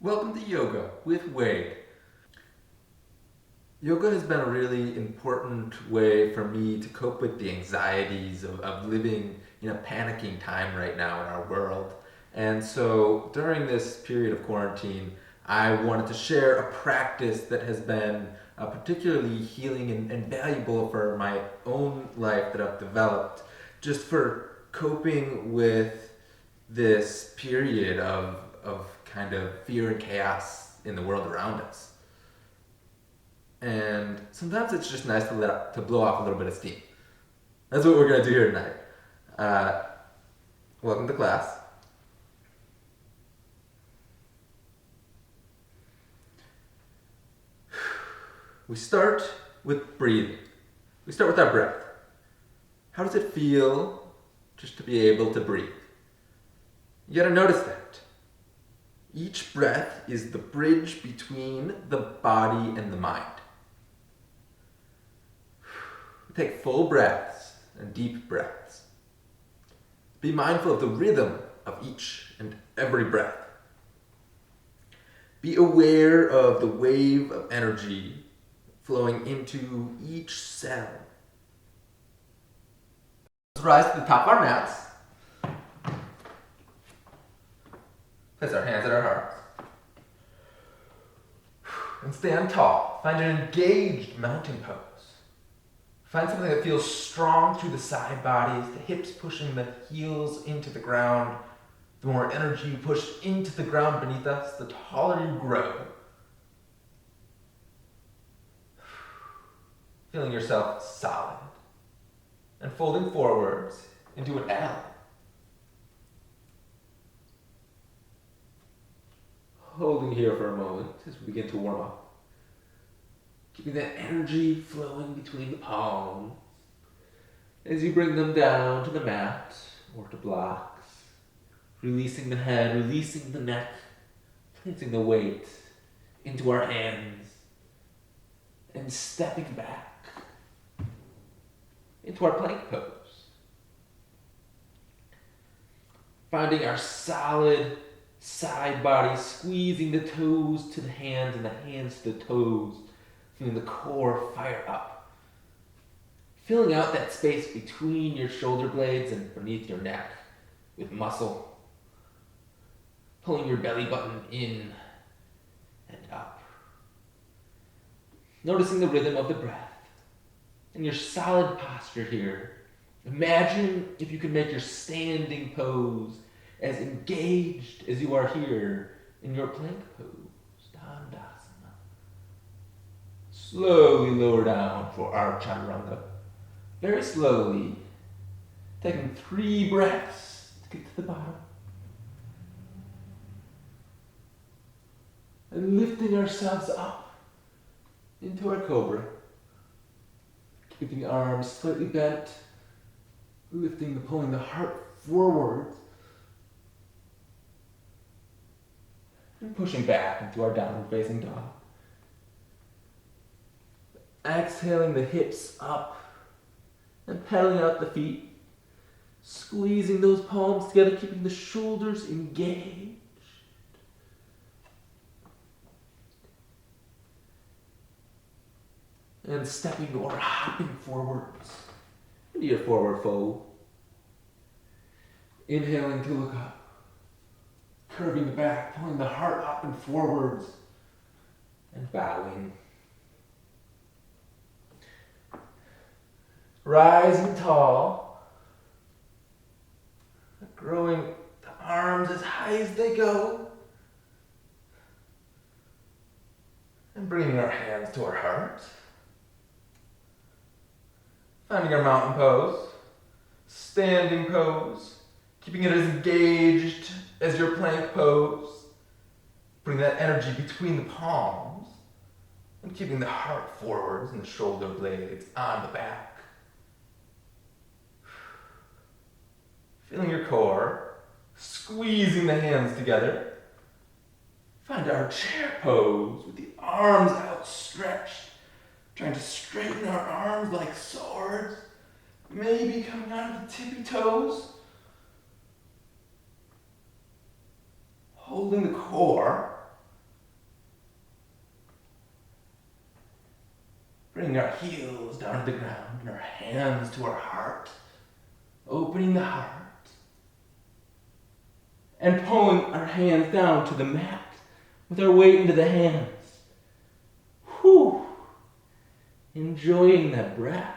Welcome to Yoga with Wade. Yoga has been a really important way for me to cope with the anxieties of living in a panicking time right now in our world. And so during this period of quarantine, I wanted to share a practice that has been particularly healing and valuable for my own life that I've developed just for coping with this period of kind of fear and chaos in the world around us. And sometimes it's just nice to blow off a little bit of steam. That's what we're gonna do here tonight. Uh, Welcome to class. We start with breathing. We start with our breath. How does it feel just to be able to breathe? You gotta notice that. Each breath is the bridge between the body and the mind. Take full breaths and deep breaths. Be mindful of the rhythm of each and every breath. Be aware of the wave of energy flowing into each cell. Let's rise to the top of our mats. Place our hands at our hearts. And stand tall. Find an engaged mountain pose. Find something that feels strong through the side bodies, the hips pushing the heels into the ground. The more energy you push into the ground beneath us, the taller you grow. Feeling yourself solid and folding forwards into an L. Holding here for a moment as we begin to warm up. Keeping that energy flowing between the palms as you bring them down to the mat or to blocks. Releasing the head, releasing the neck, placing the weight into our hands and stepping back into our plank pose. Finding our solid side body, squeezing the toes to the hands and the hands to the toes. Feeling the core fire up. Filling out that space between your shoulder blades and beneath your neck with muscle. Pulling your belly button in and up. Noticing the rhythm of the breath and your solid posture here. Imagine if you could make your standing pose as engaged as you are here in your plank pose. Slowly lower down for our chaturanga. Very slowly, taking 3 breaths to get to the bottom. And lifting ourselves up into our cobra. Keeping the arms slightly bent, pulling the heart forward. And pushing back into our downward facing dog. Exhaling the hips up and pedaling out the feet, squeezing those palms together, keeping the shoulders engaged. And stepping or hopping forwards into your forward fold. Inhaling to look up, curving the back, pulling the heart up and forwards, and bowing. Rising tall, growing the arms as high as they go, and bringing our hands to our heart. Finding our mountain pose, standing pose, keeping it as engaged as your plank pose, putting that energy between the palms, and keeping the heart forwards and the shoulder blades on the back. Feeling your core, squeezing the hands together. Find our chair pose with the arms outstretched, trying to straighten our arms like swords, maybe coming out of the tippy toes. Holding the core, bringing our heels down to the ground and our hands to our heart, opening the heart, and pulling our hands down to the mat with our weight into the hands. Whew! Enjoying that breath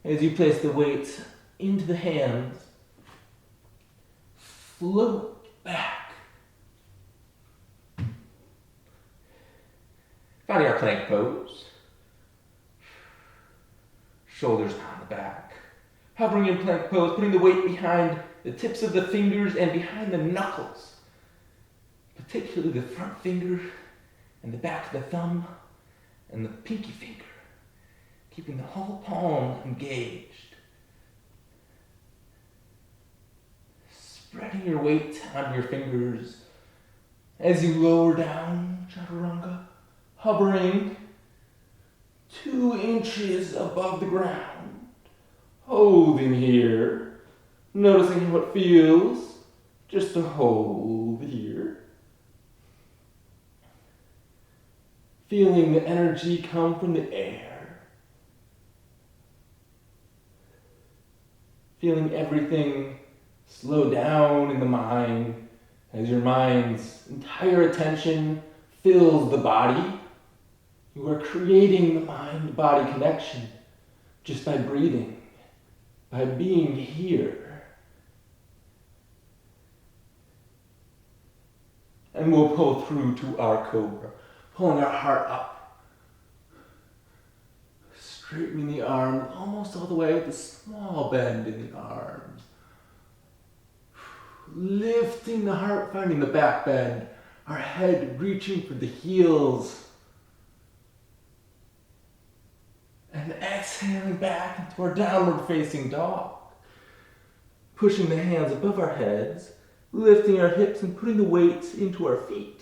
as you place the weights into the hands. Float back. Finding our plank pose. Shoulders on the back. Hovering in plank pose, putting the weight behind the tips of the fingers and behind the knuckles. Particularly the front finger and the back of the thumb and the pinky finger. Keeping the whole palm engaged. Spreading your weight onto your fingers as you lower down, chaturanga, hovering 2 inches above the ground. Holding here, noticing how it feels just to hold here. Feeling the energy come from the air. Feeling everything slow down in the mind as your mind's entire attention fills the body. You are creating the mind-body connection just by breathing, by being here. And we'll pull through to our cobra, pulling our heart up. Straightening the arms almost all the way with a small bend in the arms. Lifting the heart, finding the back bend. Our head reaching for the heels. And exhaling back into our downward facing dog. Pushing the hands above our heads, lifting our hips and putting the weights into our feet.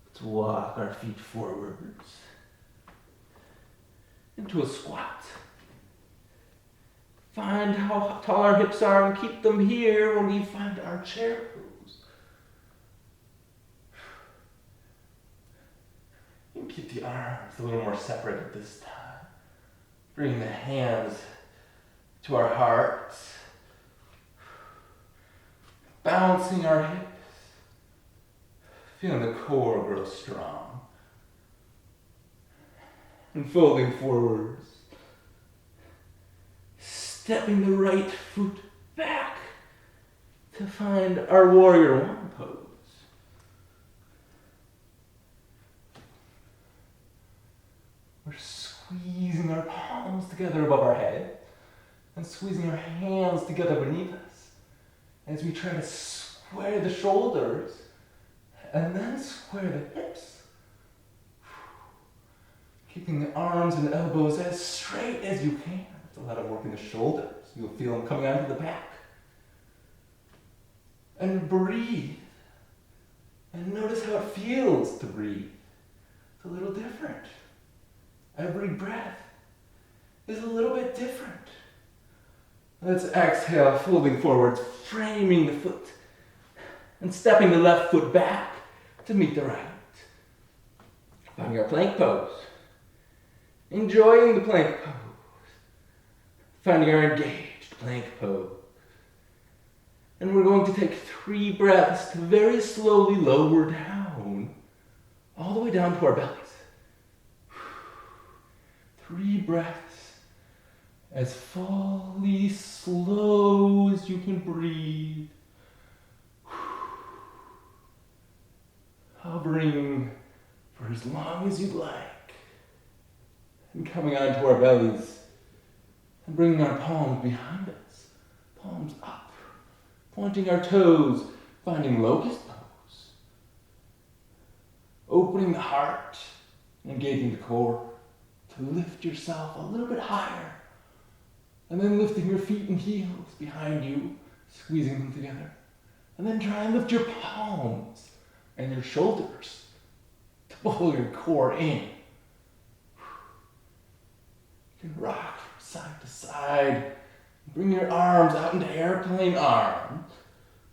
Let's walk our feet forwards into a squat. Find how tall our hips are and keep them here when we find our chair pose. And keep the arms a little more separate at this time. Bring the hands to our hearts. Bouncing our hips. Feeling the core grow strong. And folding forwards. Stepping the right foot back to find our warrior one pose. We're squeezing our palms together above our head and squeezing our hands together beneath us as we try to square the shoulders and then square the hips. Keeping the arms and elbows as straight as you can. It's a lot of work in the shoulders. You'll feel them coming onto the back. And breathe. And notice how it feels to breathe. It's a little different. Every breath is a little bit different. Let's exhale, folding forwards, framing the foot, and stepping the left foot back to meet the right. Finding our plank pose. Enjoying the plank pose. Finding our engaged plank pose. And we're going to take 3 breaths to very slowly lower down, all the way down to our bellies. 3 breaths, as fully slow as you can breathe. Hovering for as long as you'd like. And coming onto our bellies and bringing our palms behind us, palms up, pointing our toes, finding locust pose, opening the heart, engaging the core to lift yourself a little bit higher, and then lifting your feet and heels behind you, squeezing them together, and then try and lift your palms and your shoulders to pull your core in. You can rock from side to side. Bring your arms out into airplane arms.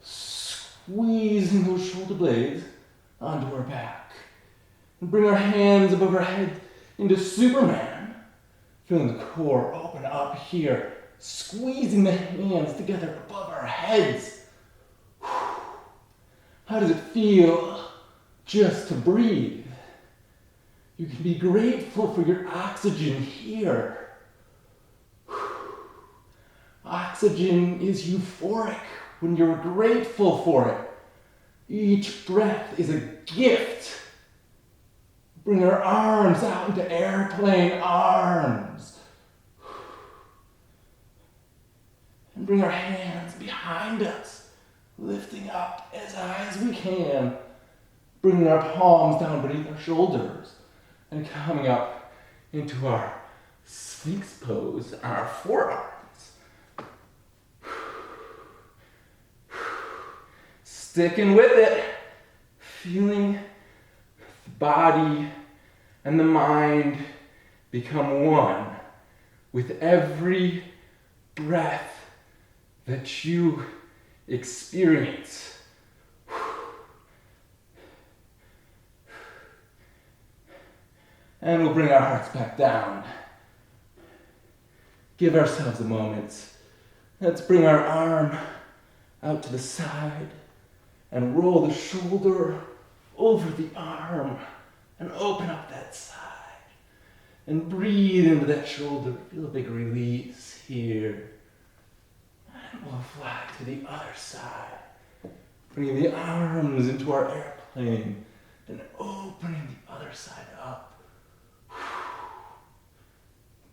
Squeeze squeezing those shoulder blades onto our back. And bring our hands above our head into Superman. Feeling the core open up here, squeezing the hands together above our heads. How does it feel just to breathe? You can be grateful for your oxygen here. Oxygen is euphoric when you're grateful for it. Each breath is a gift. Bring our arms out into airplane arms. And bring our hands behind us, lifting up as high as we can. Bringing our palms down beneath our shoulders and coming up into our Sphinx pose on our forearms. Sticking with it, feeling the body and the mind become one with every breath that you experience. And we'll bring our hearts back down. Give ourselves a moment. Let's bring our arm out to the side and roll the shoulder over the arm and open up that side. And breathe into that shoulder. Feel a big release here. And we'll fly to the other side. Bringing the arms into our airplane and opening the other side up.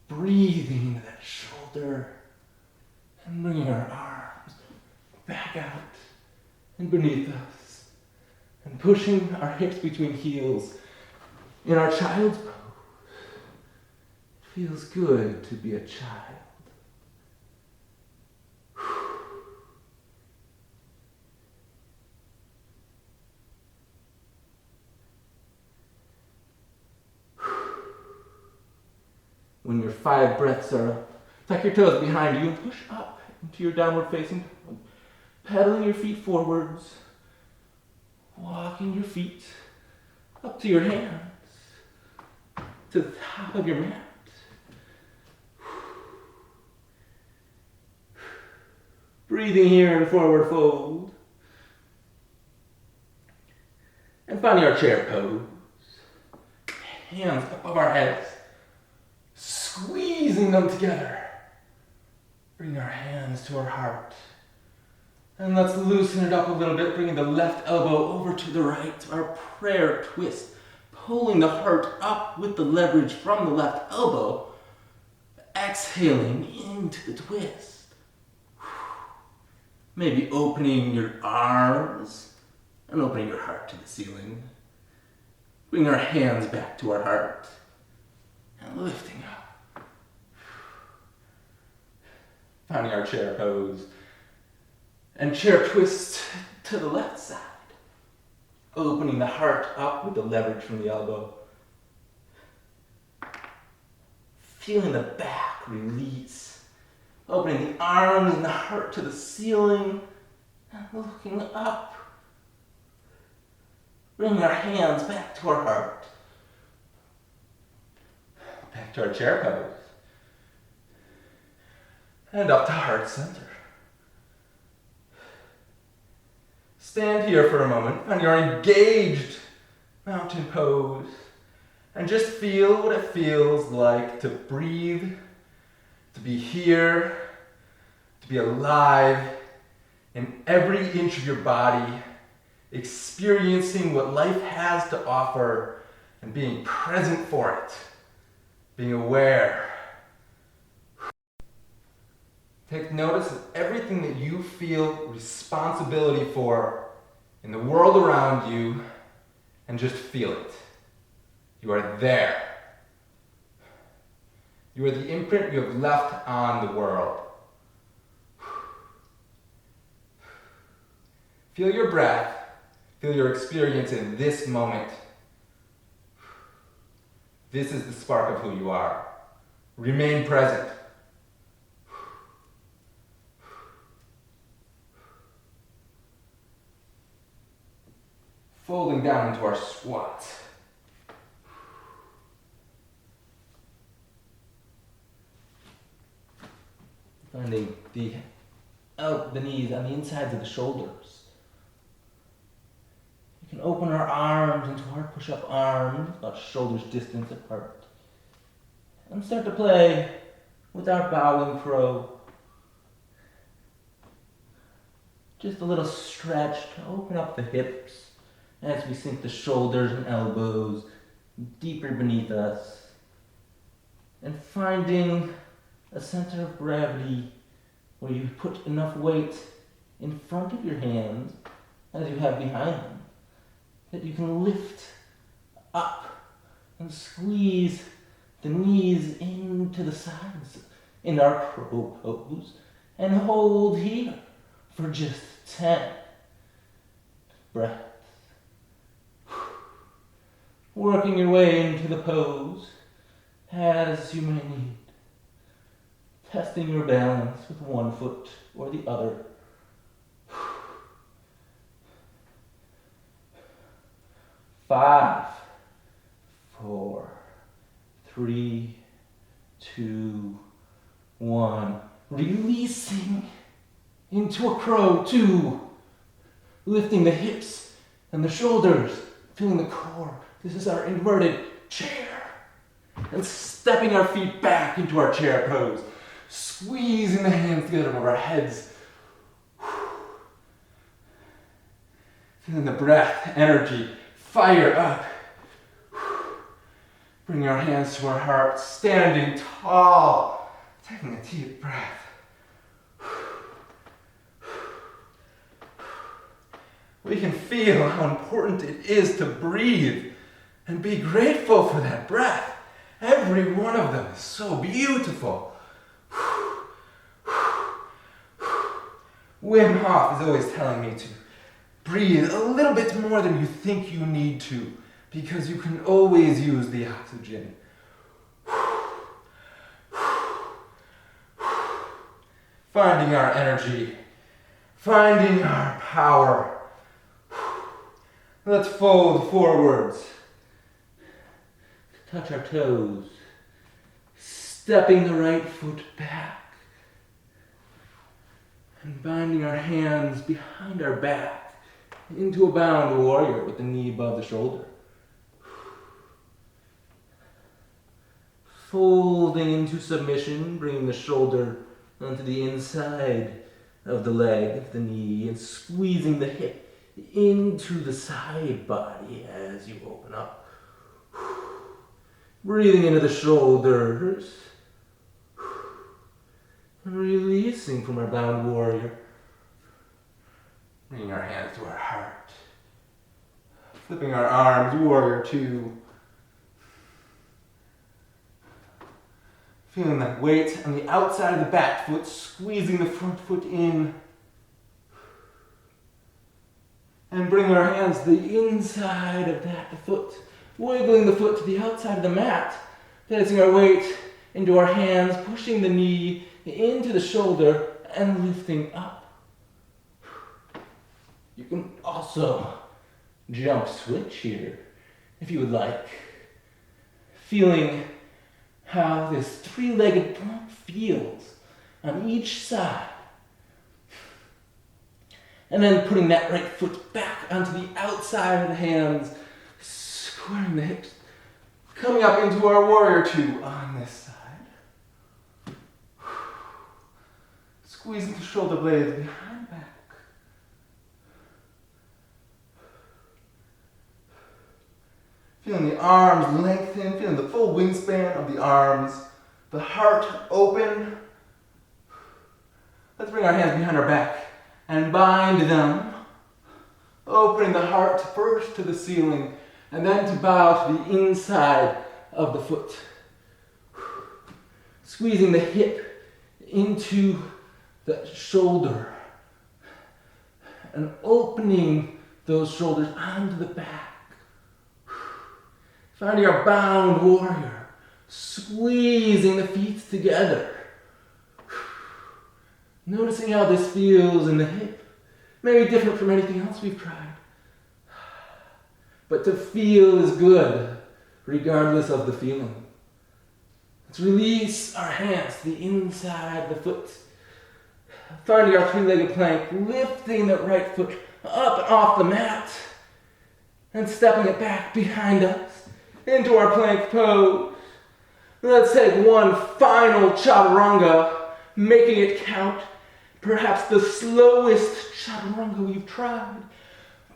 Breathing into that shoulder and bringing our arms back out and beneath us and pushing our hips between heels in our child's pose. It feels good to be a child. When your 5 breaths are up, tuck your toes behind you and push up into your downward facing dog. Pedaling your feet forwards, walking your feet up to your hands, to the top of your mat. Breathing here in forward fold. And finding our chair pose. Hands above our heads. Squeezing them together. Bring our hands to our heart. And let's loosen it up a little bit, bringing the left elbow over to the right. Our prayer twist. Pulling the heart up with the leverage from the left elbow. Exhaling into the twist. Maybe opening your arms and opening your heart to the ceiling. Bring our hands back to our heart. And lifting up. Finding our chair pose. And chair twist to the left side. Opening the heart up with the leverage from the elbow. Feeling the back release. Opening the arms and the heart to the ceiling. And looking up. Bringing our hands back to our heart. Back to our chair pose. And up to heart center. Stand here for a moment on your engaged mountain pose and just feel what it feels like to breathe, to be here, to be alive in every inch of your body, experiencing what life has to offer and being present for it, being aware. Take notice of everything that you feel responsibility for in the world around you and just feel it. You are there. You are the imprint you have left on the world. Feel your breath. Feel your experience in this moment. This is the spark of who you are. Remain present. folding down into our squat. Finding the knees on the insides of the shoulders. We can open our arms into our push-up arms, about shoulders distance apart, and start to play with our bowing crow. Just a little stretch to open up the hips as we sink the shoulders and elbows deeper beneath us, and finding a center of gravity where you put enough weight in front of your hands as you have behind them, that you can lift up and squeeze the knees into the sides in our crow pose, and hold here for just 10 breaths. Working your way into the pose as you may need. Testing your balance with one foot or the other. 5, 4, 3, 2, 1. Releasing into a crow 2. Lifting the hips and the shoulders, feeling the core. This is our inverted chair. And stepping our feet back into our chair pose. Squeezing the hands together over our heads. Feeling the breath, energy, fire up. Bring our hands to our hearts, standing tall. Taking a deep breath. We can feel how important it is to breathe and be grateful for that breath. Every one of them is so beautiful. Wim Hof is always telling me to breathe a little bit more than you think you need to, because you can always use the oxygen. Finding our energy, finding our power. Let's fold forwards. Touch our toes. Stepping the right foot back. And binding our hands behind our back into a bound warrior with the knee above the shoulder. Folding into submission, bringing the shoulder onto the inside of the leg of the knee and squeezing the hip into the side body as you open up. Breathing into the shoulders. And releasing from our bound warrior. Bringing our hands to our heart. Flipping our arms, warrior 2. Feeling that weight on the outside of the back foot, squeezing the front foot in. And bring our hands to the inside of that foot, wiggling the foot to the outside of the mat, placing our weight into our hands, pushing the knee into the shoulder, and lifting up. You can also jump switch here, if you would like. Feeling how this three-legged plank feels on each side. And then putting that right foot back onto the outside of the hands, squaring the hips, coming up into our warrior 2 on this side. Squeezing the shoulder blades behind back. Feeling the arms lengthen, feeling the full wingspan of the arms, the heart open. Let's bring our hands behind our back and bind them, opening the heart first to the ceiling and then to bow to the inside of the foot. Squeezing the hip into the shoulder and opening those shoulders onto the back. Finding our bound warrior, squeezing the feet together. Noticing how this feels in the hip. Maybe different from anything else we've tried. but to feel is good, regardless of the feeling. Let's release our hands to the inside of the foot. Finding our three-legged plank, lifting the right foot up and off the mat, and stepping it back behind us into our plank pose. Let's take one final chaturanga, making it count, perhaps the slowest chaturanga we've tried.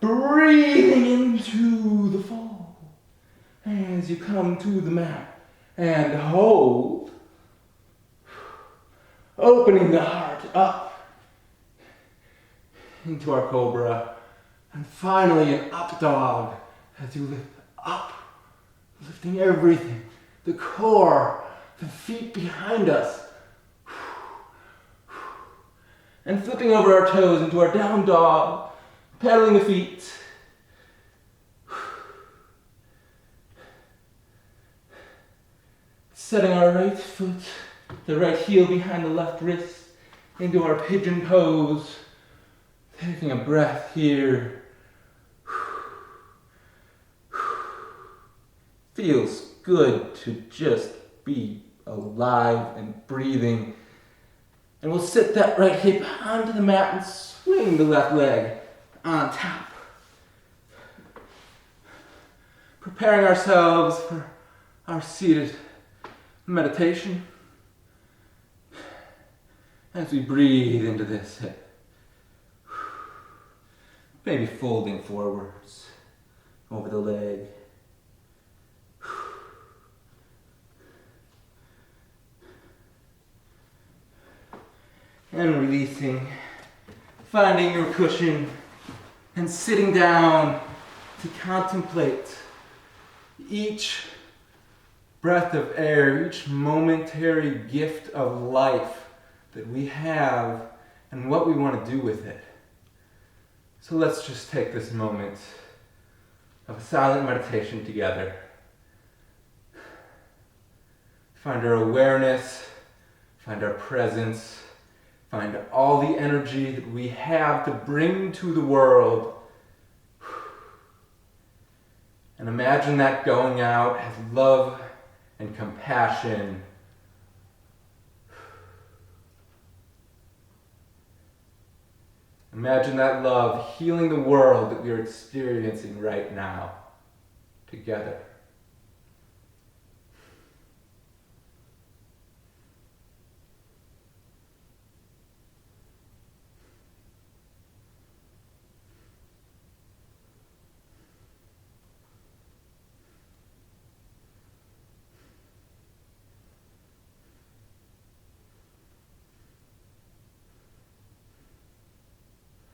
Breathing into the fall as you come to the mat and hold. Opening the heart up into our cobra, and finally an up dog as you lift up, lifting everything, the core, the feet behind us, and flipping over our toes into our down dog, pedaling the feet. Setting our right foot, the right heel behind the left wrist, into our pigeon pose. Taking a breath here. Feels good to just be alive and breathing. And we'll sit that right hip onto the mat and swing the left leg on top. Preparing ourselves for our seated meditation as we breathe into this hip. Maybe folding forwards over the leg. And releasing, finding your cushion and sitting down to contemplate each breath of air, each momentary gift of life that we have and what we want to do with it. So let's just take this moment of a silent meditation together. Find our awareness, find our presence, find all the energy that we have to bring to the world. And imagine that going out as love and compassion. Imagine that love healing the world that we are experiencing right now, together.